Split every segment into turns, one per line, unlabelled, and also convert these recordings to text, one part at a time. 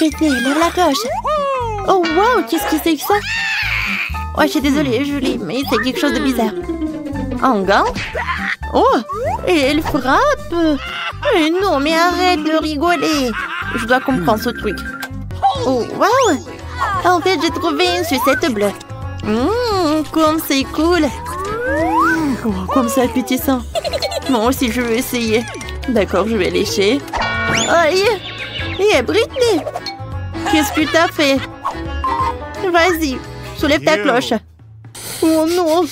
Britney, lève la cloche. Oh, wow, qu'est-ce que c'est que ça? Oh, je suis désolée, Julie, mais c'est quelque chose de bizarre. Un gant? Oh, et elle frappe. Mais non, mais arrête de rigoler. Je dois comprendre ce truc. Oh, wow. En fait, j'ai trouvé une sucette bleue. Comme c'est cool. Oh, comme c'est appétissant. Moi aussi, je veux essayer. D'accord, je vais lécher. Aïe! Hé, Britney! Qu'est-ce que t'as fait? Vas-y, soulève ta cloche. Oh non!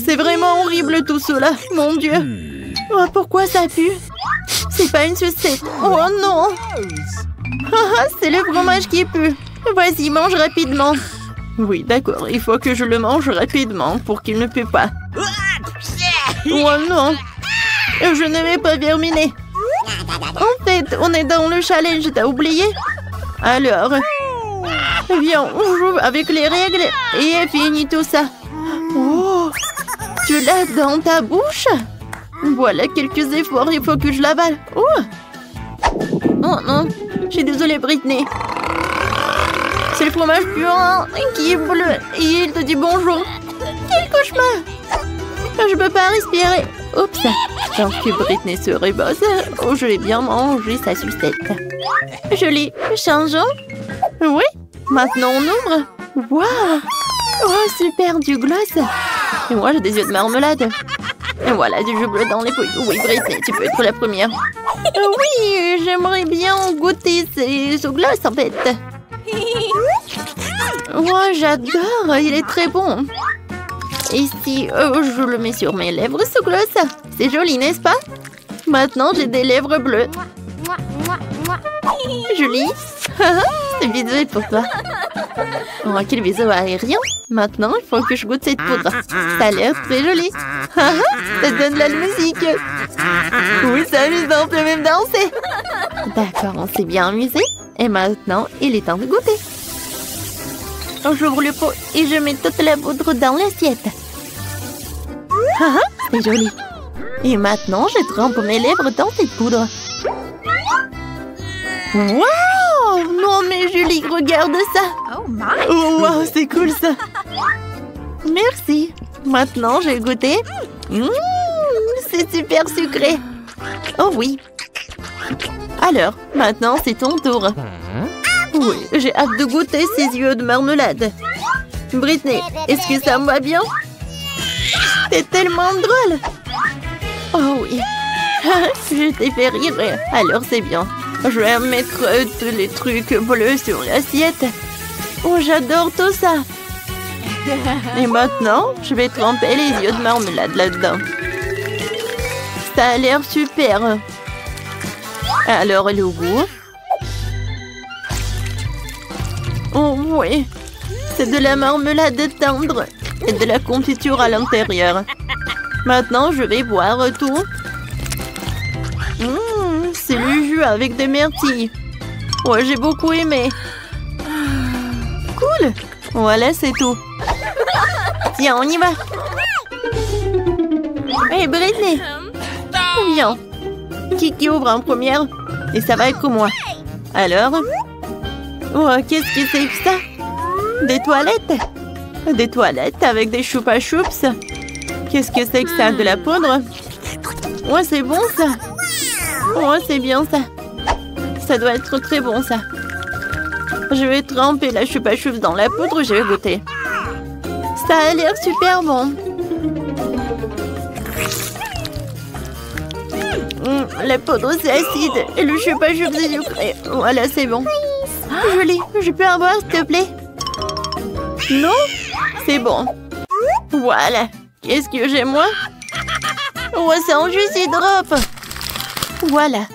C'est vraiment horrible tout cela, mon Dieu! Oh, pourquoi ça pue? C'est pas une sucette. Oh non! C'est le fromage qui pue. Vas-y, mange rapidement. Oui, d'accord, il faut que je le mange rapidement pour qu'il ne pue pas. Oh non! Je ne vais pas terminer. En fait, on est dans le challenge, t'as oublié? Alors, viens, on joue avec les règles et fini tout ça. Oh, tu l'as dans ta bouche? Voilà quelques efforts, il faut que je l'avale. Oh non, je suis désolée, Britney. C'est le fromage puant qui est bleu et il te dit bonjour. Quel cauchemar! Je peux pas respirer. Oups, tant que Britney serait bosse, oh, je vais bien manger sa sucette. Joli, changeons. Oui, maintenant on ouvre. Waouh! Oh, super, du gloss. Et moi, j'ai des yeux de marmelade. Et voilà, du jus bleu dans les pouilles. Oui, Britney, tu peux être la première. Oui, j'aimerais bien goûter ce gloss, en fait. Oh, j'adore, il est très bon. Et si je le mets sur mes lèvres, ce gloss, c'est joli, n'est-ce pas? Maintenant, j'ai des lèvres bleues. Julie, ce bisou est pour toi. Oh, quel bisou aérien. Maintenant, il faut que je goûte cette poudre. Ça a l'air très joli. Ça donne de la musique. Oui, c'est amusant, on peut même danser. D'accord, on s'est bien amusé. Et maintenant, il est temps de goûter. J'ouvre le pot et je mets toute la poudre dans l'assiette. C'est joli. Et maintenant, je trempe mes lèvres dans cette poudre. Wow! Non mais Julie, regarde ça. Oh, wow, c'est cool ça. Merci. Maintenant, j'ai goûté. C'est super sucré. Oh oui. Alors, maintenant, c'est ton tour. Oui, j'ai hâte de goûter ces yeux de marmelade. Britney, est-ce que ça me va bien? C'est tellement drôle. Oh oui. Je t'ai fait rire. Alors c'est bien. Je vais mettre tous les trucs bleus sur l'assiette. Oh, j'adore tout ça. Et maintenant, je vais tremper les yeux de marmelade là-dedans. Ça a l'air super. Alors, le goût. Oh oui, c'est de la marmelade tendre et de la confiture à l'intérieur. Maintenant, je vais boire tout. C'est le jus avec des myrtilles. Ouais, j'ai beaucoup aimé. Cool. Voilà, c'est tout. Tiens, on y va. Hey, Britney. Viens. Qui ouvre en première? Et ça va être moi. Alors? Oh, qu'est-ce que c'est que ça? Des toilettes? Des toilettes avec des choupa choups? Qu'est-ce que c'est que ça? De la poudre? Ouais, c'est bon ça. Ouais, c'est bien ça. Ça doit être très bon ça. Je vais tremper la choupa choups dans la poudre, je vais goûter. Ça a l'air super bon. La poudre c'est acide et le choupa choups c'est sucré. Voilà, c'est bon. Julie, je peux avoir s'il te plaît? Non? C'est bon. Voilà. Qu'est-ce que j'ai moi? Oh, c'est un jus drop. Voilà.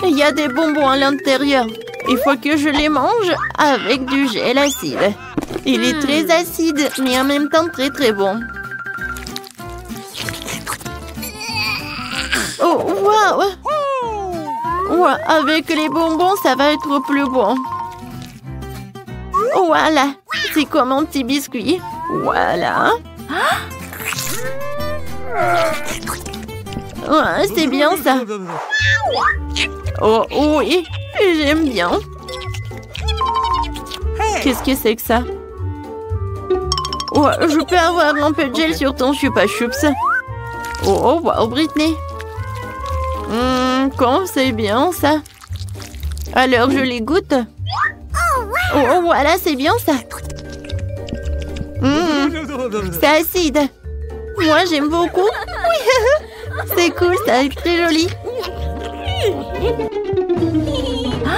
Il y a des bonbons à l'intérieur. Il faut que je les mange avec du gel acide. Il est très acide, mais en même temps très très bon. Oh, waouh! Ouais, avec les bonbons, ça va être plus bon. Voilà, c'est comme un petit biscuit. Voilà. Ouais, c'est bien ça. Oh oui, j'aime bien. Qu'est-ce que c'est que ça? Oh, je peux avoir un peu de gel sur ton chupa chups. Oh, wow, Britney. Comme c'est bien ça. Alors, je les goûte. Oh, voilà, c'est bien ça. C'est acide. Moi, j'aime beaucoup. Oui. C'est cool, ça est très joli.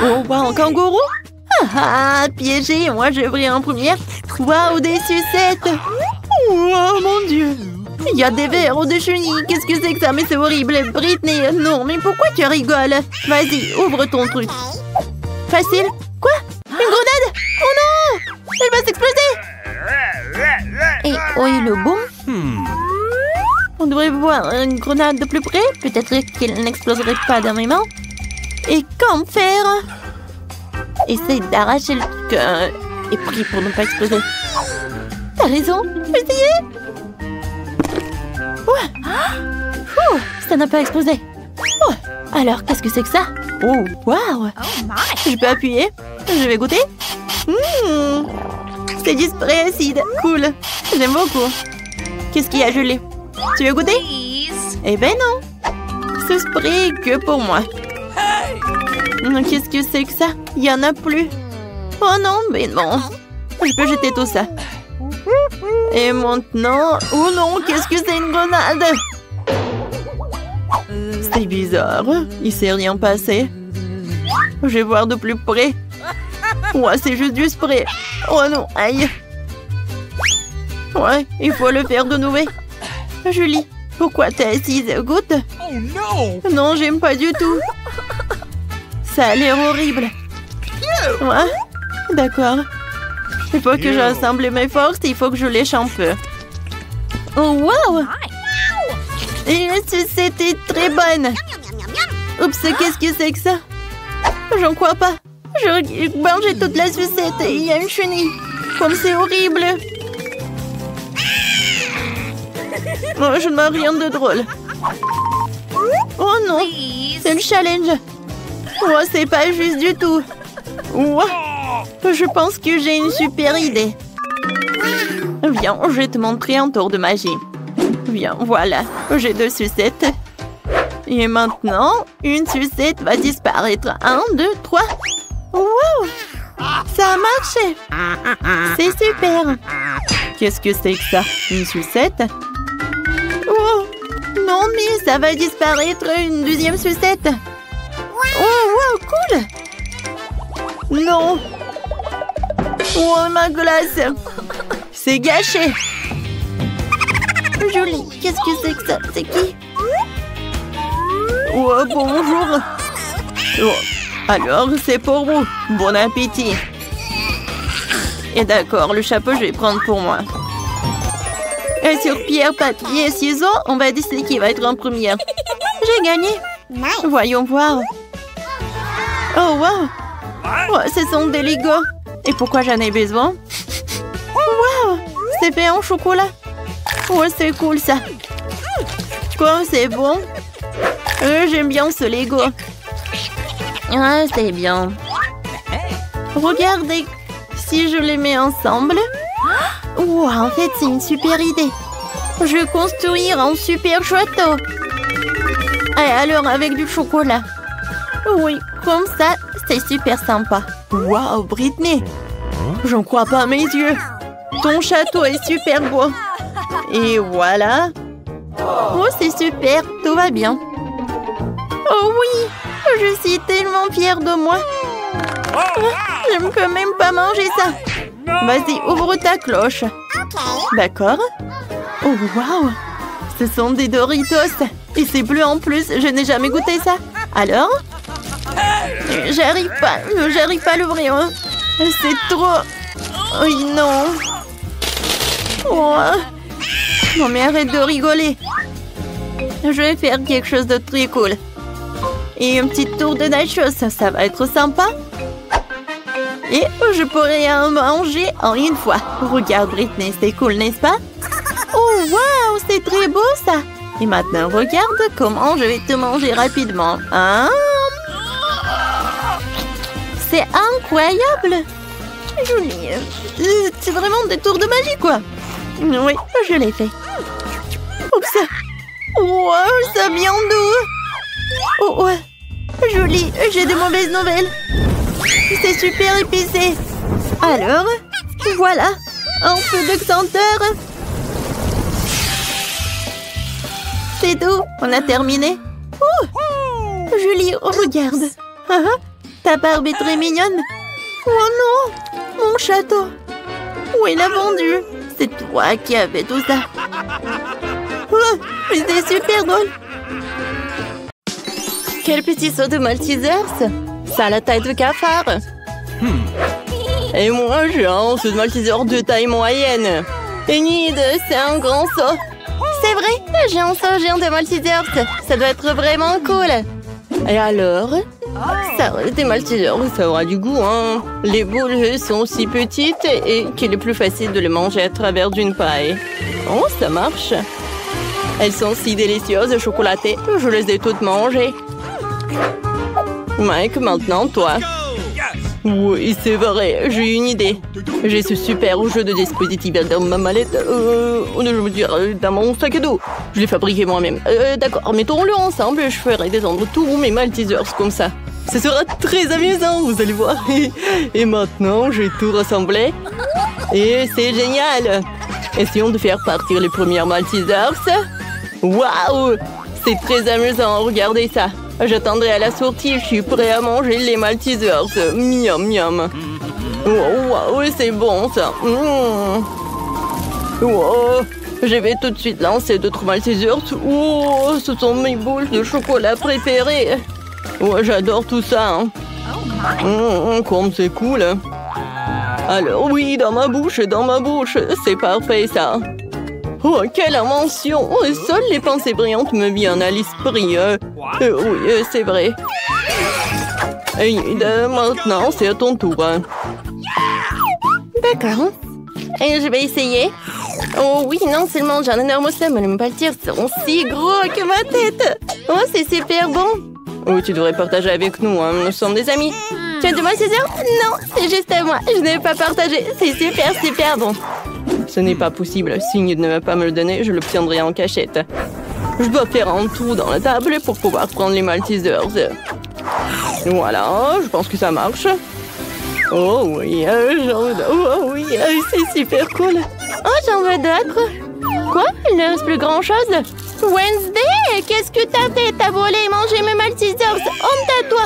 Oh, wow, un kangourou. Piégé. Moi, je vais en première. Waouh, des sucettes. Oh, mon Dieu. Il y a des vers ou des chenilles. Qu'est-ce que c'est que ça? Mais c'est horrible. Britney, non, mais pourquoi tu rigoles? Vas-y, ouvre ton truc. Facile. Quoi? Une grenade? Oh non! Elle va s'exploser! Et où est le boom? On devrait voir une grenade de plus près. Peut-être qu'elle n'exploserait pas dans mes mains. Et qu'en faire? Essaye d'arracher le truc et prie pour ne pas exploser. T'as raison. Essayez. Ça n'a pas explosé. Alors, qu'est-ce que c'est que ça? Oh, waouh! Je peux appuyer? Je vais goûter. C'est du spray acide. Cool. J'aime beaucoup. Qu'est-ce qu'il y a gelé? Tu veux goûter? Eh ben non. Ce spray est que pour moi. Qu'est-ce que c'est que ça? Il n'y en a plus. Oh non, mais non. Je peux jeter tout ça. Et maintenant... Oh non, qu'est-ce que c'est une grenade? C'est bizarre. Il s'est rien passé. Je vais voir de plus près. Ouais, c'est juste du spray. Oh non, aïe. Ouais, il faut le faire de nouveau. Julie, pourquoi t'es assise? Goûte.
Oh non!
Non, j'aime pas du tout. Ça a l'air horrible. Ouais, d'accord. Il faut que j'assemble mes forces et il faut que je lèche un peu. Oh, wow! Et c'était très bonne. Oups, qu'est-ce que c'est que ça? J'en crois pas. Je mangeais toute la sucette et il y a une chenille. Comme c'est horrible. Oh, je n'ai rien de drôle. Oh non, c'est le challenge. Oh, c'est pas juste du tout. Oh, je pense que j'ai une super idée. Viens, je vais te montrer un tour de magie. Viens, voilà, j'ai 2 sucettes. Et maintenant, une sucette va disparaître. 1, 2, 3. Wow! Ça a marché! C'est super! Qu'est-ce que c'est que ça? Une sucette? Oh! Non, mais ça va disparaître une 2e sucette! Oh, wow, cool! Non! Oh, ma glace! C'est gâché! Julie, qu'est-ce que c'est que ça? C'est qui? Oh, bonjour! Oh. Alors, c'est pour vous. Bon appétit. Et d'accord, le chapeau, je vais prendre pour moi. Et sur pierre, papier, ciseaux, on va décider qui va être en première. J'ai gagné. Voyons voir. Oh, wow. Oh, ce sont des Legos. Et pourquoi j'en ai besoin? Wow, c'est fait en chocolat. Oh, c'est cool, ça. Comme c'est bon. J'aime bien ce Lego. Ah, c'est bien. Regardez, si je les mets ensemble... Oh, en fait, c'est une super idée. Je vais construire un super château. Et alors, avec du chocolat. Oui, comme ça, c'est super sympa. Waouh, Britney. J'en crois pas à mes yeux. Ton château est super beau. Et voilà. Oh, c'est super, tout va bien. Oh oui, je suis tellement fière de moi. Je ne peux même pas manger ça. Vas-y, ouvre ta cloche. D'accord. Oh, waouh. Ce sont des Doritos. Et c'est bleu en plus. Je n'ai jamais goûté ça. Alors? J'arrive pas à l'ouvrir. C'est trop... Oui, non. Oh. Non, mais arrête de rigoler. Je vais faire quelque chose de très cool. Et un petit tour de nachos, ça va être sympa. Et je pourrais en manger en une fois. Regarde, Britney, c'est cool, n'est-ce pas? Oh, waouh, c'est très beau, ça. Et maintenant, regarde comment je vais te manger rapidement. Hein? C'est incroyable. Julie, c'est vraiment des tours de magie, quoi. Oui, je l'ai fait. Oups. Wow, ça vient d'où? Oh, ouais. Julie, j'ai de mauvaises nouvelles. C'est super épicé. Alors, voilà, un peu de senteur. C'est tout, on a terminé. Julie, regarde. Ta barbe est très mignonne. Oh non, mon château. Où il l'a vendu? C'est toi qui as fait tout ça. C'était super drôle. Quel petit saut de Maltesers. Ça a la taille de cafard. Et moi, j'ai un saut de Malteser de taille moyenne. Enid, c'est un grand saut. C'est vrai, j'ai un saut géant de Maltesers. Ça doit être vraiment cool. Et alors? Ça, des Maltesers, ça aura du goût, hein. Les boules sont si petites et qu'il est plus facile de les manger à travers d'une paille. Oh, ça marche. Elles sont si délicieuses, chocolatées. Je les ai toutes mangées. Mike, maintenant, toi. Oui, c'est vrai, j'ai une idée. J'ai ce super jeu de dispositif dans ma mallette. Je veux dire, dans mon sac à dos. Je l'ai fabriqué moi-même. D'accord, mettons-le ensemble et je ferai descendre tous mes Maltesers comme ça. Ce sera très amusant, vous allez voir. Et maintenant, j'ai tout rassemblé. Et c'est génial. Essayons de faire partir les premières Maltesers. Waouh! C'est très amusant, regardez ça. J'attendrai à la sortie, je suis prêt à manger les Maltesers. Miam, miam. Waouh, c'est bon ça. Wow. Je vais tout de suite lancer d'autres Maltesers. Oh, ce sont mes boules de chocolat préférées. Oh, j'adore tout ça. Hein. Comme c'est cool. Alors oui, dans ma bouche. C'est parfait ça. Oh, quelle invention! Seules les pensées brillantes me viennent à l'esprit. Oui, c'est vrai. Et maintenant, c'est à ton tour. D'accord. Et je vais essayer. Oh oui, non seulement j'ai un énorme seum, mais les Maltesers seront si gros que ma tête. Oh, c'est super bon. Oh, tu devrais partager avec nous, hein. Nous sommes des amis. Tu as de Maltesers? Non, c'est juste à moi. Je n'ai pas partagé. C'est super, super bon. Ce n'est pas possible. S'il ne veut pas me le donner, je l'obtiendrai en cachette. Je dois faire un trou dans la table pour pouvoir prendre les Maltesers. Voilà, je pense que ça marche. Oh oui, oh oui, c'est super cool. Oh, j'en veux d'autres. Quoi? Il ne reste plus grand-chose? Wednesday, qu'est-ce que t'as fait? T'as volé et mangé mes Maltesers. Honte à toi.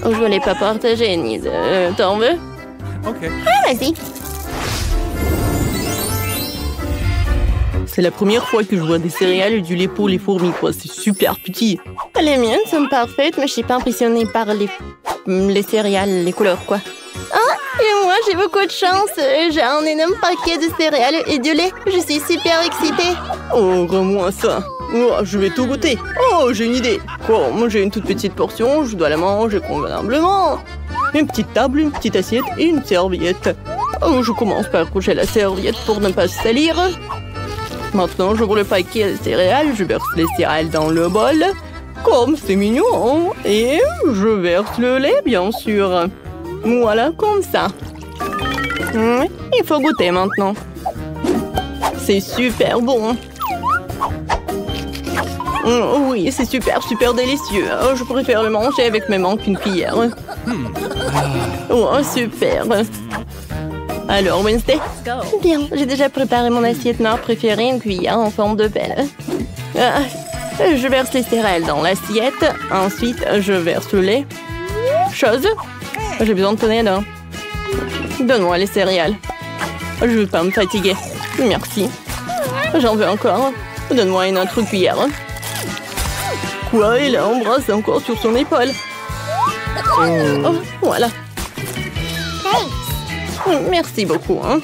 Oh, je voulais pas partager, Nise. T'en veux?
Ok.
Ah, vas-y.
C'est la première fois que je vois des céréales et du lait pour les fourmis, quoi. C'est super petit.
Les miennes sont parfaites, mais je suis pas impressionnée par les céréales, les couleurs, quoi. Ah, et moi, j'ai beaucoup de chance. J'ai un énorme paquet de céréales et du lait. Je suis super excitée.
Oh, rends-moi ça. Oh, je vais tout goûter. Oh, j'ai une idée. Quoi, moi, j'ai une toute petite portion. Je dois la manger convenablement. Une petite table, une petite assiette et une serviette. Oh, je commence par coucher la serviette pour ne pas se salir. Maintenant, j'ouvre le paquet de céréales, je verse les céréales dans le bol. Comme c'est mignon. Et je verse le lait, bien sûr. Voilà, comme ça. Il faut goûter maintenant. C'est super bon. Oui, c'est super, super délicieux. Je préfère le manger avec mes mains qu'une cuillère. Oh, super. Alors, Wednesday? Bien, j'ai déjà préparé mon assiette noire préférée, une cuillère en forme de pelle. Je verse les céréales dans l'assiette. Ensuite, je verse le lait. Chose? J'ai besoin de ton aide. Donne-moi les céréales. Je ne veux pas me fatiguer. Merci. J'en veux encore. Donne-moi une autre cuillère. Quoi? Il a embrassé encore sur son épaule. Oh, voilà. Merci beaucoup. Hein.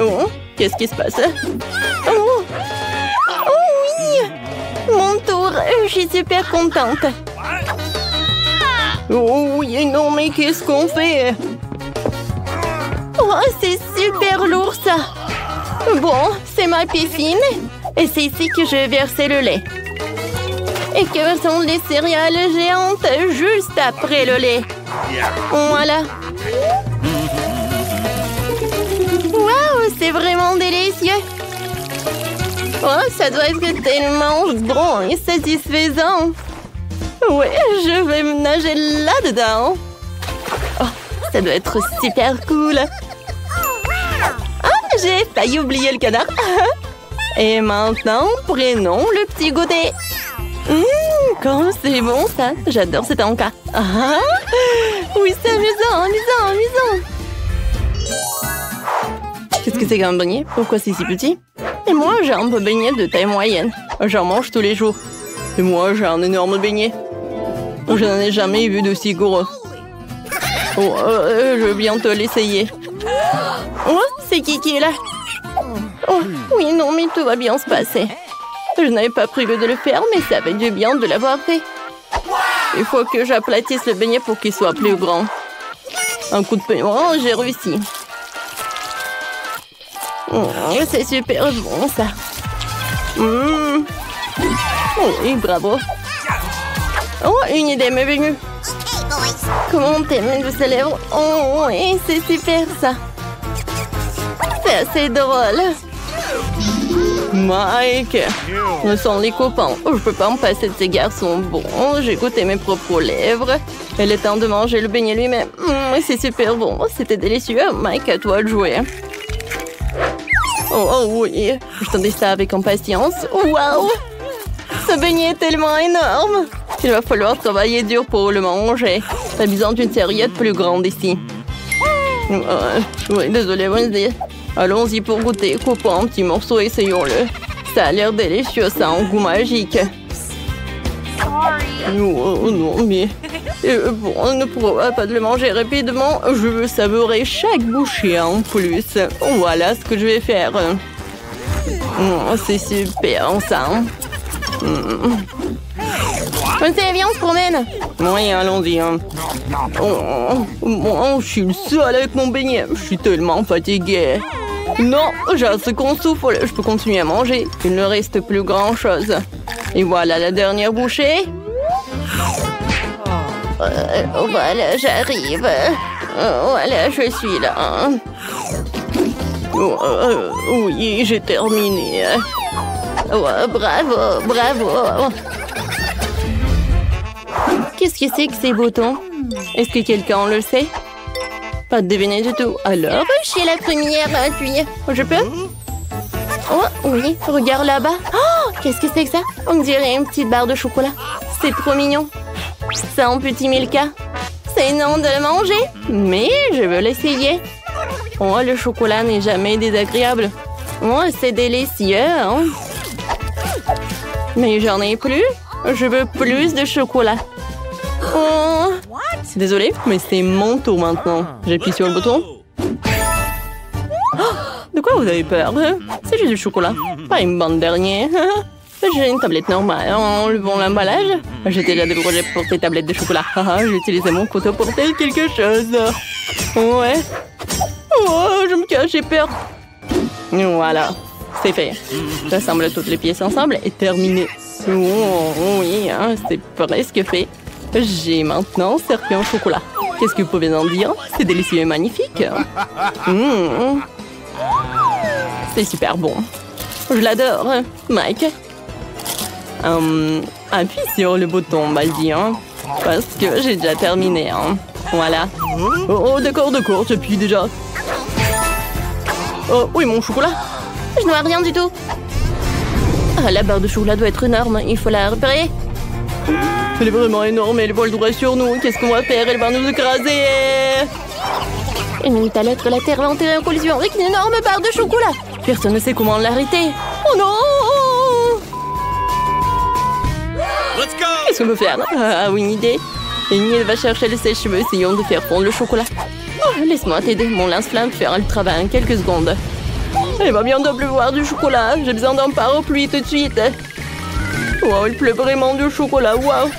Oh, qu'est-ce qui se passe? Oh. Oh oui! Mon tour. Je suis super contente. Oh oui, non, mais qu'est-ce qu'on fait? Oh, c'est super lourd, ça. Bon, c'est ma piscine. Et c'est ici que je vais verser le lait. Et que sont les céréales géantes juste après le lait. Voilà. Oh, ça doit être tellement bon et satisfaisant. Ouais, je vais me nager là-dedans. Oh, ça doit être super cool. Ah, j'ai failli oublier le canard. Et maintenant, prenons le petit goûter. Comme c'est bon ça. J'adore cet encas. Ah, oui, c'est amusant, amusant, amusant. Qu'est-ce que c'est qu'un beignet? Pourquoi c'est si petit? Et moi, j'ai un beignet de taille moyenne. J'en mange tous les jours. Et moi, j'ai un énorme beignet. Je n'en ai jamais vu d'aussi gros. Oh, je veux bientôt l'essayer. Oh, c'est qui est là? Oh, oui, non, mais tout va bien se passer. Je n'avais pas prévu de le faire, mais ça fait du bien de l'avoir fait. Il faut que j'aplatisse le beignet pour qu'il soit plus grand. Un coup de peignoir, oh, j'ai réussi. Oh, c'est super bon, ça. Oh, oui, bravo. Oh, une idée m'est venue. Comment t'aimes de ses lèvres? Oh, oui, c'est super, ça. C'est assez drôle. Mike, nous sommes les copains. Je peux pas me passer de ces garçons bons. J'ai goûté mes propres lèvres. Il est temps de manger le beignet lui-même. C'est super bon. C'était délicieux. Mike, à toi de jouer. Oh oui, j'attendais ça avec impatience. Waouh! Ce beignet est tellement énorme. Il va falloir travailler dur pour le manger. T'as besoin d'une serviette plus grande ici. Oui, désolé, Wednesday. Allons-y pour goûter. Coupons un petit morceau et essayons-le. Ça a l'air délicieux, ça a un goût magique. Oh non, mais... bon, on ne pourra pas de le manger rapidement. Je veux savourer chaque bouchée en plus. Voilà ce que je vais faire. C'est super, ça. Viens, on se promène. Oui, allons-y. Je suis le seul avec mon beignet. Je suis tellement fatiguée. Non, j'ai un second souffle. Je peux continuer à manger. Il ne reste plus grand-chose. Et voilà la dernière bouchée. Voilà, j'arrive. Voilà, je suis là. Oui, j'ai terminé. Bravo, bravo. Qu'est-ce que c'est que ces boutons? Est-ce que quelqu'un le sait? Pas de deviner du tout. Alors, je suis la première à appuyer. Je peux? Oh, oui, regarde là-bas. Oh, qu'est-ce que c'est que ça? On dirait une petite barre de chocolat. C'est trop mignon. C'est un petit Milka. C'est énorme de le manger, mais je veux l'essayer. Oh, le chocolat n'est jamais désagréable. Oh, c'est délicieux, hein? Mais j'en ai plus. Je veux plus de chocolat. Oh. Désolée, mais c'est mon tour maintenant. J'appuie sur le bouton. Oh, de quoi vous avez peur? C'est juste du chocolat. Pas une bande dernière. J'ai une tablette normale. Enlevons l'emballage. J'ai déjà des projets pour ces tablettes de chocolat. J'ai utilisé mon couteau pour faire quelque chose. Ouais. Oh, je me cache, j'ai peur. Voilà, c'est fait. J'assemble toutes les pièces ensemble et terminé. Oh, oui, hein, c'est presque fait. J'ai maintenant servi en chocolat. Qu'est-ce que vous pouvez en dire? C'est délicieux et magnifique. C'est super bon. Je l'adore. Mike. Appuie sur le bouton, vas-y, hein, parce que j'ai déjà terminé. Hein. Voilà. Oh, d'accord, j'appuie déjà. Oh, oui, mon chocolat. Je ne vois rien du tout. Ah, la barre de chocolat doit être énorme. Il faut la repérer. Elle est vraiment énorme. Elle vole droit sur nous. Qu'est-ce qu'on va faire? Elle va nous écraser. Une minute à l'autre, la Terre va entrer en collision avec une énorme barre de chocolat. Personne ne sait comment l'arrêter. Oh non! Qu'est-ce qu'on peut faire? Ah, oui, une idée. Amy va chercher le sèche-cheveux. Essayons de faire fondre le chocolat. Oh, laisse-moi t'aider. Mon lance-flamme fera le travail en quelques secondes. Il va bientôt pleuvoir du chocolat. J'ai besoin d'un parapluie tout de suite. Wow, il pleut vraiment du chocolat. Wow.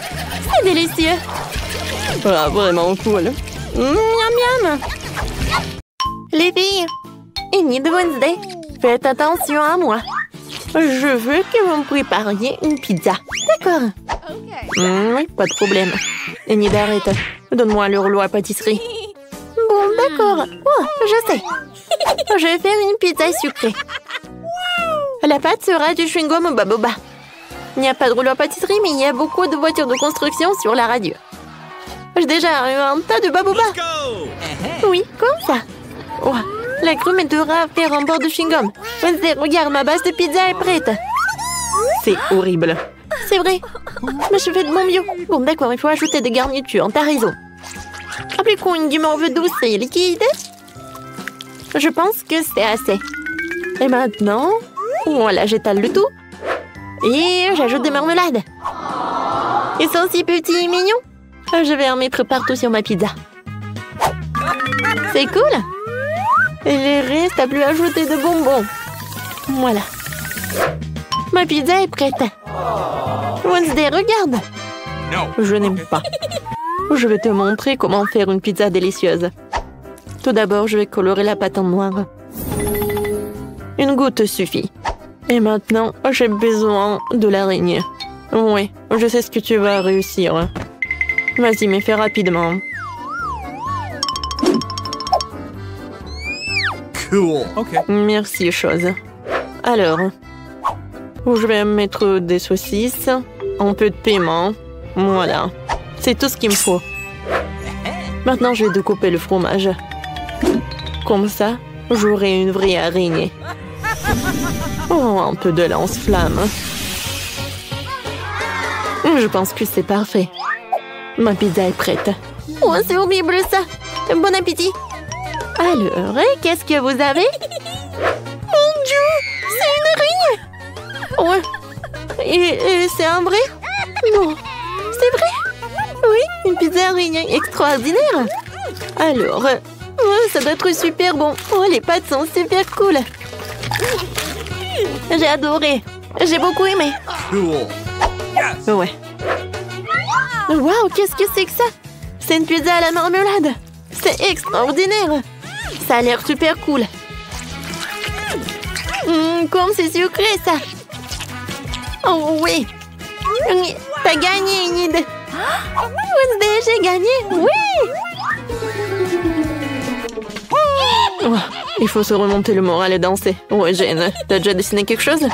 C'est délicieux. Ah, vraiment cool. Miam miam. Les filles, Amy de Wednesday, faites attention à moi. Je veux que vous me prépariez une pizza. D'accord. Oui, pas de problème. Amy, arrête. Donne-moi le rouleau à pâtisserie. Bon, d'accord. Oh, je sais. Je vais faire une pizza sucrée.
La pâte sera du chewing-gum au baboba. Il n'y a pas de rouleau à pâtisserie, mais il y a beaucoup de voitures de construction sur la radio. J'ai déjà eu un tas de baboba. Oui, comme ça. Oh, la grume est de faire un bord de chewing-gum. Wednesday, regarde, ma base de pizza est prête.
C'est horrible.
C'est vrai. Mais je fais de mon mieux. Bon, d'accord, il faut ajouter des garnitures. T'as raison. Appliquons une guimauve douce et liquide. Je pense que c'est assez. Et maintenant, voilà, j'étale le tout. Et j'ajoute des marmelades. Ils sont si petits et mignons. Je vais en mettre partout sur ma pizza. C'est cool. Et les restes à plus ajouter de bonbons. Voilà. Ma pizza est prête. Wednesday, regarde.
Je n'aime pas. Je vais te montrer comment faire une pizza délicieuse. Tout d'abord, je vais colorer la pâte en noir. Une goutte suffit. Et maintenant, j'ai besoin de l'araignée. Oui, je sais ce que tu vas réussir. Vas-y, mais fais rapidement.
Cool. Ok.
Merci, chose. Alors, je vais mettre des saucisses, un peu de piment. Voilà. C'est tout ce qu'il me faut. Maintenant, je vais découper le fromage. Comme ça, j'aurai une vraie araignée. Oh, un peu de lance-flamme. Je pense que c'est parfait. Ma pizza est prête.
Oh, c'est horrible ça. Bon appétit. Alors, qu'est-ce que vous avez? Mon Dieu, c'est une araignée. Ouais. Et c'est un vrai? Non, c'est vrai? Oui, une pizza araignée extraordinaire. Alors, ça doit être super bon. Oh, les pâtes sont super cool. J'ai adoré. J'ai beaucoup aimé.
Cool.
Ouais.
Waouh, qu'est-ce que c'est que ça? C'est une pizza à la marmelade. C'est extraordinaire. Ça a l'air super cool. Comme c'est sucré, ça. Oh oui. T'as gagné, Enid. Wednesday, j'ai gagné. Oui.
Oh, il faut se remonter le moral et danser. Ouais, Jane, t'as déjà dessiné quelque chose?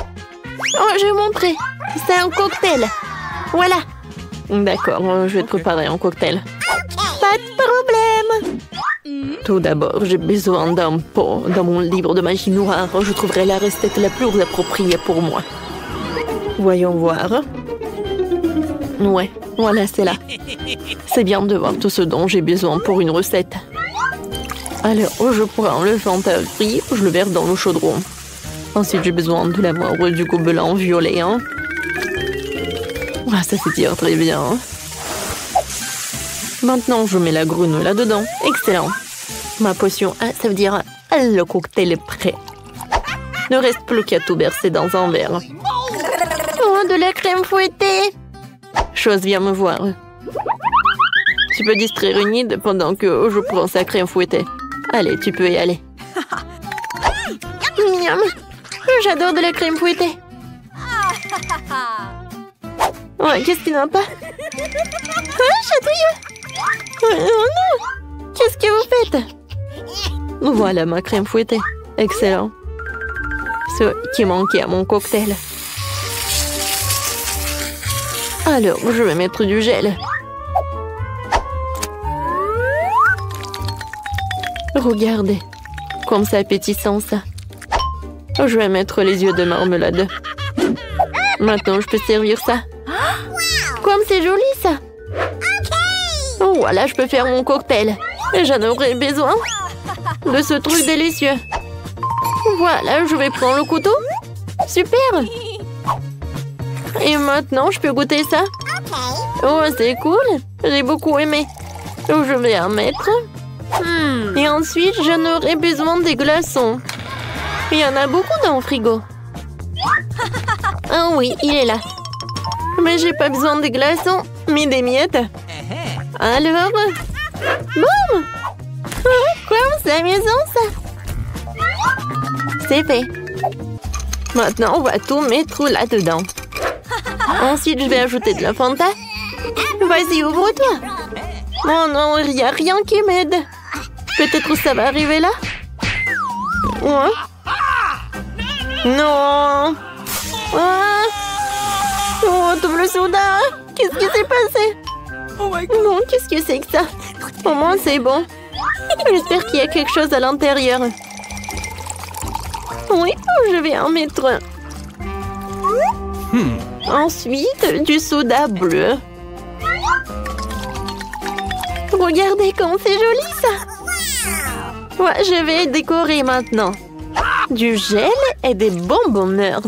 Oh, je vais montrer. C'est un cocktail. Voilà.
D'accord, je vais te préparer un cocktail.
Pas de problème.
Tout d'abord, j'ai besoin d'un pot. Dans mon livre de magie noire, je trouverai la recette la plus appropriée pour moi. Voyons voir. Ouais, voilà, c'est là. C'est bien de voir tout ce dont j'ai besoin pour une recette. Alors, je prends le Fanta gris, je le verse dans le chaudron. Ensuite, j'ai besoin de la moire du gobelin violet. Hein. Ah, ça s'étire très bien. Maintenant, je mets la grune là-dedans. Excellent. Ma potion, ça veut dire le cocktail est prêt. Ne reste plus qu'à tout verser dans un verre.
Oh, de la crème fouettée.
Chose, viens me voir. Tu peux distraire Enid pendant que je prends sa crème fouettée. Allez, tu peux y aller.
Miam. J'adore de la crème fouettée.
Ouais, qu'est-ce qu'il n'a pas?
Chatouilleux. Oh non. Qu'est-ce que vous faites?
Voilà ma crème fouettée. Excellent. Ce qui manquait à mon cocktail. Alors, je vais mettre du gel. Regardez, comme c'est appétissant ça. Je vais mettre les yeux de marmelade. Maintenant, je peux servir ça.
Comme c'est joli ça.
Oh, voilà, je peux faire mon cocktail. Et j'en aurais besoin de ce truc délicieux. Voilà, je vais prendre le couteau. Super. Et maintenant, je peux goûter ça. Oh, c'est cool. J'ai beaucoup aimé. Je vais en mettre. Et ensuite, j'en aurai besoin des glaçons. Il y en a beaucoup dans le frigo. Ah oui, il est là. Mais j'ai pas besoin des glaçons, mais des miettes. Alors... Boum! Comme c'est amusant, ça. C'est fait. Maintenant, on va tout mettre là-dedans. Ensuite, je vais ajouter de la Fanta. Vas-y, ouvre-toi. Oh non, il n'y a rien qui m'aide. Peut-être ça va arriver là. Ouais. Non. Ah. Oh, double soda. Qu'est-ce qui s'est passé? Non, qu'est-ce que c'est que ça? Au moins, c'est bon. J'espère qu'il y a quelque chose à l'intérieur. Oui, je vais en mettre un. Ensuite, du soda bleu. Regardez comme c'est joli, ça. Ouais, je vais décorer maintenant. Du gel et des bonbons nerds.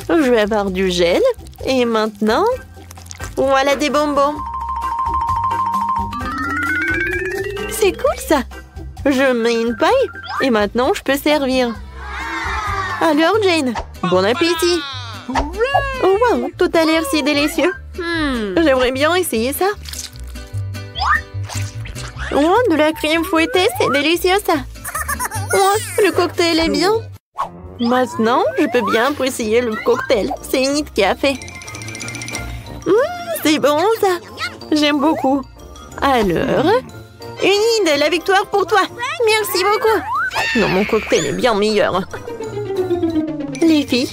Je vais avoir du gel. Et maintenant, voilà des bonbons. C'est cool, ça. Je mets une paille et maintenant, je peux servir. Alors, Jane, bon appétit. Oh, wow, tout a l'air si délicieux. J'aimerais bien essayer ça. Oh, de la crème fouettée, c'est délicieux, ça. Oh, le cocktail est bien. Maintenant, je peux bien essayer le cocktail. C'est Enid qui a fait. C'est bon, ça. J'aime beaucoup. Alors, Enid, la victoire pour toi. Merci beaucoup. Non, mon cocktail est bien meilleur. Les filles,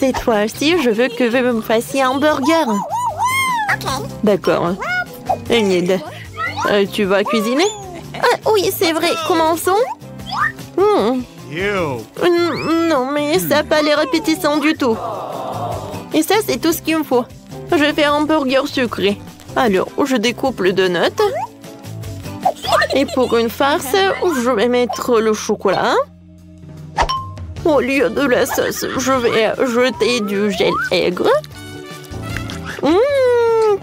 cette fois-ci, je veux que vous me fassiez un burger. D'accord. Enid, tu vas cuisiner? Ah, oui, c'est vrai. Commençons. Non, mais ça n'a pas l'air appétissant du tout. Et ça, c'est tout ce qu'il me faut. Je vais faire un burger sucré. Alors, je découpe le donut. Et pour une farce, je vais mettre le chocolat. Au lieu de la sauce, je vais jeter du gel aigre.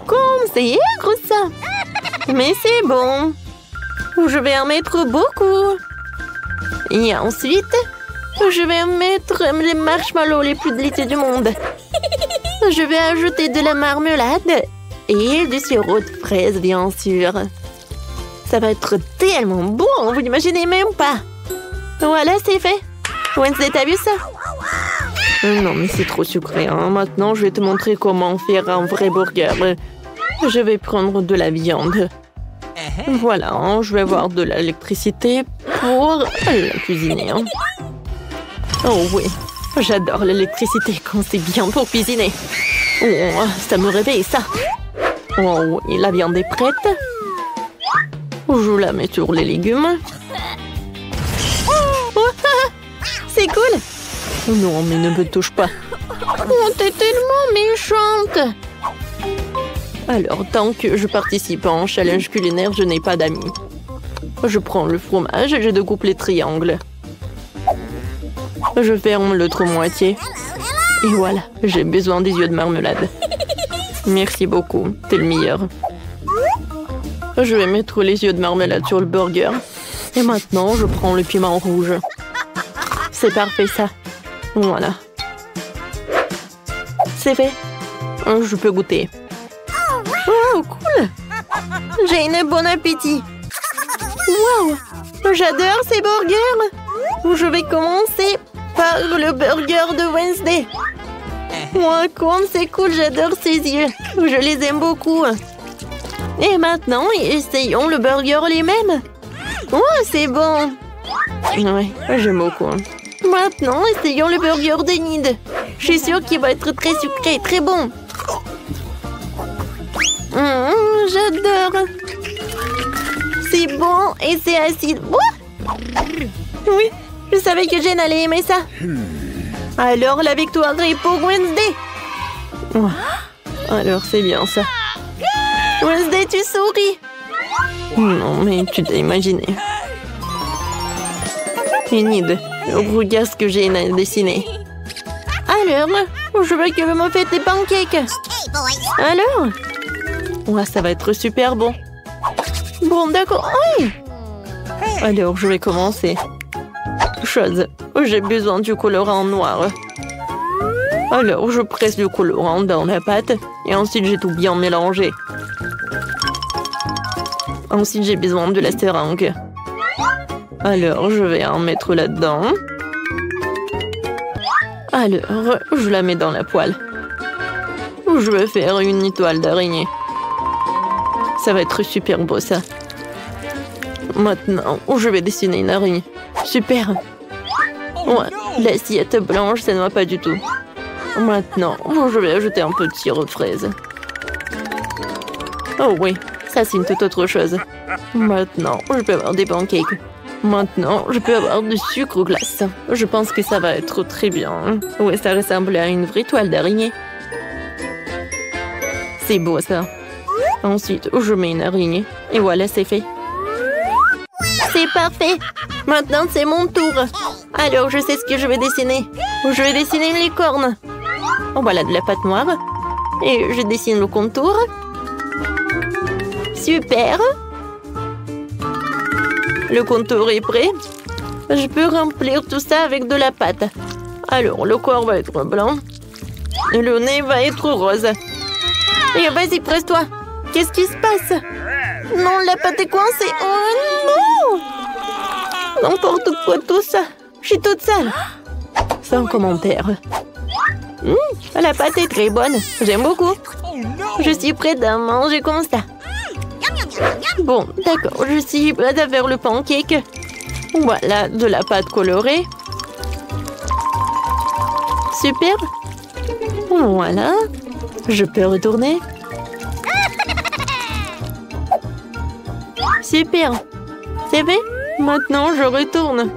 Comme c'est aigre, ça. Mais c'est bon. Je vais en mettre beaucoup. Et ensuite, je vais mettre les marshmallows les plus délicieux du monde. Je vais ajouter de la marmelade et du sirop de fraise, bien sûr. Ça va être tellement bon, vous n'imaginez même pas. Voilà, c'est fait. Wednesday, t'as vu ça? Non, mais c'est trop sucré. Hein. Maintenant, je vais te montrer comment faire un vrai burger. Je vais prendre de la viande. Voilà, hein, je vais avoir de l'électricité pour la cuisiner. Hein. Oh oui, j'adore l'électricité quand c'est bien pour cuisiner. Oh, ça me réveille, ça. Oh oui, la viande est prête. Je la mets sur les légumes. Oh, c'est cool. Non, mais ne me touche pas. Oh, t'es tellement méchante. Alors, tant que je participe à un challenge culinaire, je n'ai pas d'amis. Je prends le fromage et je découpe les triangles. Je ferme l'autre moitié. Et voilà, j'ai besoin des yeux de marmelade. Merci beaucoup, t'es le meilleur. Je vais mettre les yeux de marmelade sur le burger. Et maintenant, je prends le piment rouge. C'est parfait, ça. Voilà. C'est fait. Je peux goûter. Oh, cool! J'ai un bon appétit. Wow! J'adore ces burgers. Je vais commencer par le burger de Wednesday. Wow, comme c'est cool, j'adore ces yeux. Je les aime beaucoup. Et maintenant, essayons le burger lui-même. Oh, c'est bon. Oui, j'aime beaucoup. Maintenant, essayons le burger d'Enid. Je suis sûre qu'il va être très sucré et très bon. J'adore. C'est bon et c'est acide. Oui, je savais que Jane allait aimer ça. Alors, la victoire est pour Wednesday. Alors, c'est bien ça. Wednesday, tu souris. Non, mais tu t'as imaginé. Enid, regarde ce que Jane a dessiné. Alors, je veux que vous me faites des pancakes. Alors? Ouais, ça va être super bon. Bon, d'accord. Oui. Alors, je vais commencer. Chose, j'ai besoin du colorant noir. Alors, je presse le colorant dans la pâte et ensuite j'ai tout bien mélangé. Ensuite, j'ai besoin de la seringue. Alors, je vais en mettre là-dedans. Alors, je la mets dans la poêle. Je vais faire une étoile d'araignée. Ça va être super beau, ça. Maintenant, je vais dessiner une araignée. Super. Ouais, l'assiette blanche, ça ne va pas du tout. Maintenant, je vais ajouter un peu de sirop de fraise. Oh oui, ça c'est une toute autre chose. Maintenant, je peux avoir des pancakes. Maintenant, je peux avoir du sucre glace. Je pense que ça va être très bien. Ouais, ça ressemble à une vraie toile d'araignée. C'est beau ça. Ensuite, je mets une araignée. Et voilà, c'est fait. C'est parfait. Maintenant, c'est mon tour. Alors, je sais ce que je vais dessiner. Je vais dessiner une licorne. Oh, voilà de la pâte noire. Et je dessine le contour. Super. Le contour est prêt. Je peux remplir tout ça avec de la pâte. Alors, le corps va être blanc. Et le nez va être rose. Et vas-y, presse-toi. Qu'est-ce qui se passe? Non, la pâte est coincée. Oh non! N'importe quoi tout ça. Je suis toute seule. Sans commentaire. La pâte est très bonne. J'aime beaucoup. Je suis prête à manger comme ça. Bon, d'accord. Je suis prête à faire le pancake. Voilà, de la pâte colorée. Super. Voilà. Je peux retourner. Super. C'est fait? Maintenant, je retourne.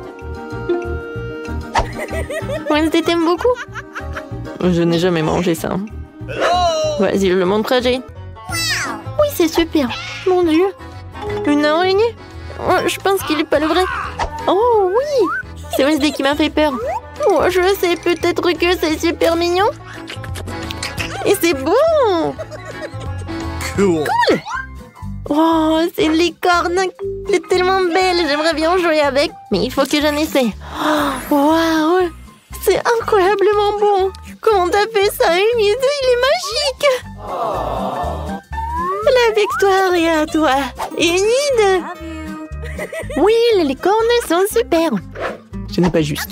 Wednesday, t'aimes beaucoup? Je n'ai jamais mangé ça. Vas-y, je le montre à Jane. Oui, c'est super. Mon Dieu. Une araignée? Oh, je pense qu'il n'est pas le vrai. Oh oui. C'est Wednesday qui m'a fait peur. Oh, je sais peut-être que c'est super mignon. Et c'est bon.
Cool.
Oh, c'est une licorne. Elle est tellement belle. J'aimerais bien jouer avec. Mais il faut que j'en essaie. Waouh. C'est incroyablement bon. Comment t'as fait ça, Enid? Il est magique. La victoire est à toi, Enid. Oui, les licornes sont super. Ce n'est pas juste.